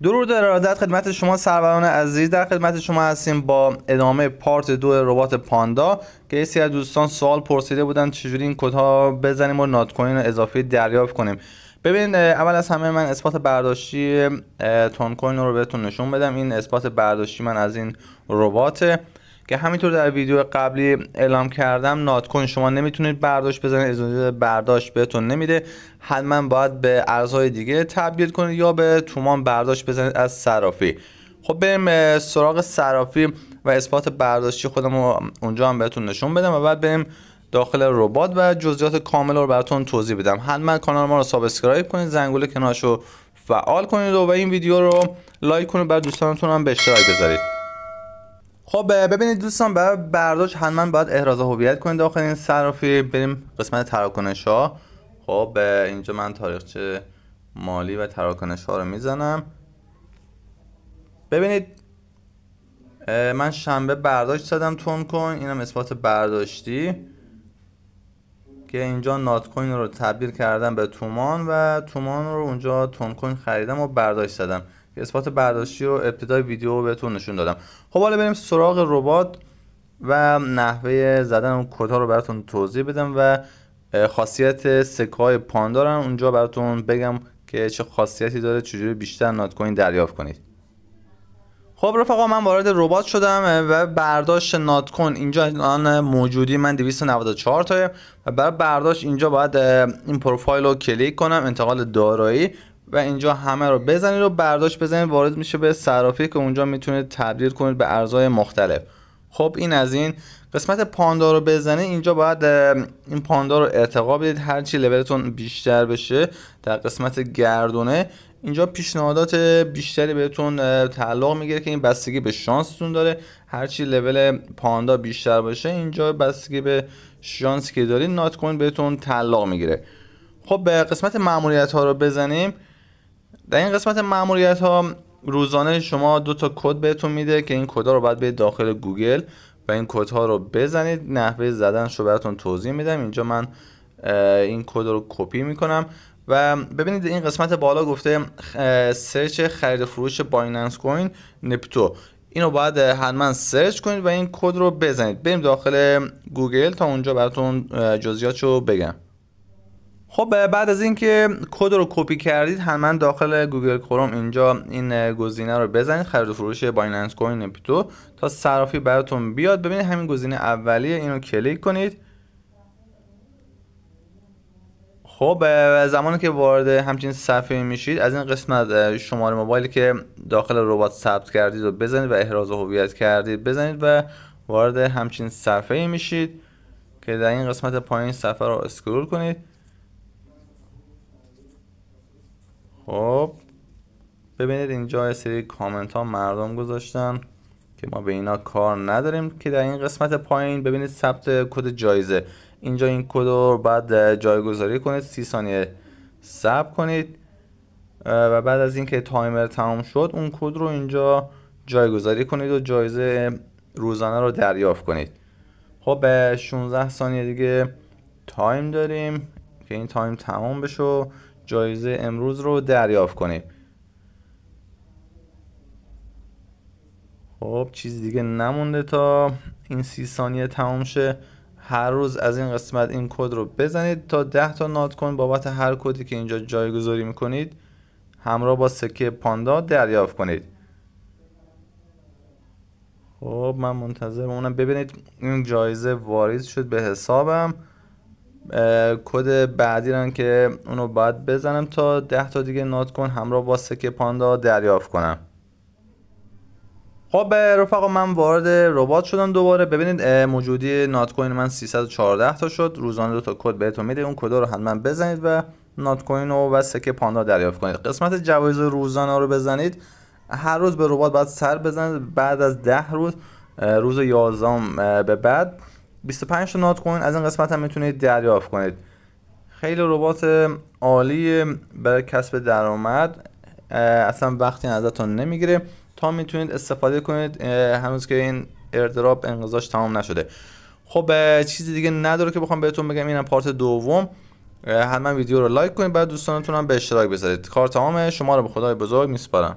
درود و ارادت خدمت شما سروران عزیز، در خدمت شما هستیم با ادامه پارت 2 ربات پاندا که یه سری از دوستان سوال پرسیده بودن چجوری این کدها بزنیم و نات کوین اضافی دریافت کنیم. ببین، اول از همه من اثبات برداشتی تون کوین رو بهتون نشون بدم. این اثبات برداشتی من از این رباته که همینطور در ویدیو قبلی اعلام کردم. نات کوین شما نمیتونید برداشت بزنید، اجازه برداشت بهتون نمیده. حتما باید به ارزهای دیگه تبدیل کنید یا به تومان برداشت بزنید از صرافی. خب بریم سراغ صرافی و اثبات برداشتی خودمو اونجا هم بهتون نشون بدم و بعد بریم داخل ربات و جزئیات کامل رو براتون توضیح بدم. حتما کانال ما رو سابسکرایب کنید، زنگوله کنارش رو فعال کنید و این ویدیو رو لایک کنید، برای دوستانتون هم به اشتراک بذارید. خب ببینید دوستان، برای برداشت حتما باید احراز هویت کنید داخل این صرافی. بریم قسمت تراکنش ها. خب اینجا من تاریخچه مالی و تراکنش ها رو میزنم. ببینید من شنبه برداشت زدم تون کوین، اینم اثبات برداشتی که اینجا نات کوین رو تبدیل کردم به تومان و تومان رو اونجا تون کوین خریدم و برداشت زدم. اثبات برداشتی رو ابتدای ویدیو بهتون نشون دادم. خب حالا بریم سراغ ربات و نحوه زدن اون کدها رو براتون توضیح بدم و خاصیت سکه های پاندا رو اونجا براتون بگم که چه خاصیتی داره، چجوری بیشتر نات کوین دریافت کنید. خب رفقا، من وارد ربات شدم و برداشت نات کوین اینجا الان موجودی من 294 تاه و برای برداشت اینجا باید این پروفایل رو کلیک کنم، انتقال دارایی، و اینجا همه رو بزنید و برداشت بزنید. وارد میشه به صرافی که اونجا میتونید تبدیل کنید به ارزهای مختلف. خب این از این قسمت پاندا رو بزنید. اینجا باید این پاندا رو ارتقا بدید، هرچی لولتون بیشتر بشه در قسمت گردونه اینجا پیشنهادات بیشتری بهتون تعلق میگیره که این بستگی به شانستون داره. هرچی لول پاندا بیشتر باشه اینجا بستگی به شانسی که دارید نات کوین بهتون تعلق میگیره. خب به قسمت ماموریت ها رو بزنیم. در این قسمت ماموریت ها روزانه شما 2 تا کد بهتون میده که این کدها رو باید برید داخل گوگل و این کدها رو بزنید. نحوه زدنش رو براتون توضیح میدم. اینجا من این کد رو کپی میکنم و ببینید این قسمت بالا گفته سرچ خرید و فروش بایننس کوین نپتو. اینو باید حتما سرچ کنید و این کد رو بزنید. بریم داخل گوگل تا اونجا براتون جزئیاتشو بگم. خب بعد از اینکه کد رو کپی کردید حتما داخل گوگل کروم اینجا این گزینه رو بزنید، خرید و فروش بایننس کوین نپتو، تا صرافی براتون بیاد. ببینید همین گزینه اولیه، اینو کلیک کنید. خب زمانی که وارد همچین صفحه میشید از این قسمت شماره موبایلی که داخل ربات ثبت کردید رو بزنید و احراز هویت کردید بزنید و وارد همچین صفحه میشید که در این قسمت پایین صفحه رو اسکرول کنید. خب ببینید اینجا یه سری کامنت ها مردم گذاشتن که ما به اینا کار نداریم که در این قسمت پایین ببینید ثبت کد جایزه. اینجا این کد رو بعد جایگذاری کنید، 30 ثانیه صبر کنید و بعد از اینکه تایمر تمام شد اون کد رو اینجا جایگذاری کنید و جایزه روزانه رو دریافت کنید. خب 16 ثانیه دیگه تایم داریم که این تایم تمام بشه و جایزه امروز رو دریافت کنید. خب چیز دیگه نمونده تا این 30 ثانیه تمام شه. هر روز از این قسمت این کد رو بزنید تا 10 تا نات کوین بابت هر کدی که اینجا جایگذاری میکنید همراه با سکه پاندا دریافت کنید. خب من منتظر بمونم. ببینید این جایزه واریز شد به حسابم. کد بعدی رو که اونو باید بزنم تا 10 تا دیگه نات کوین همراه با سکه پاندا دریافت کنم. خب رفقا، من وارد ربات شدم دوباره. ببینید موجودی نات کوین من 314 تا شد. روزانه 2 تا کد بهتون میده، اون کدا رو حتما بزنید و نات کوین و سکه پاندا دریافت کنید. قسمت جوایز روزانه رو بزنید. هر روز به ربات باید سر بزنید. بعد از 10 روز، روز 11 به بعد 25 تا نات کوین از این قسمت هم میتونید دریافت کنید. خیلی ربات عالی برای کسب درآمد، اصلا وقتی ازتون نمیگیره تا میتونید استفاده کنید هنوز که این ایردراپ انقضاش تمام نشده. خب چیزی دیگه نداره که بخوام بهتون بگم. اینم پارت دوم. حتما ویدیو رو لایک کنید، بعد دوستانتون هم به اشتراک بذارید. کار تمامه. شما رو به خدای بزرگ میسپارم.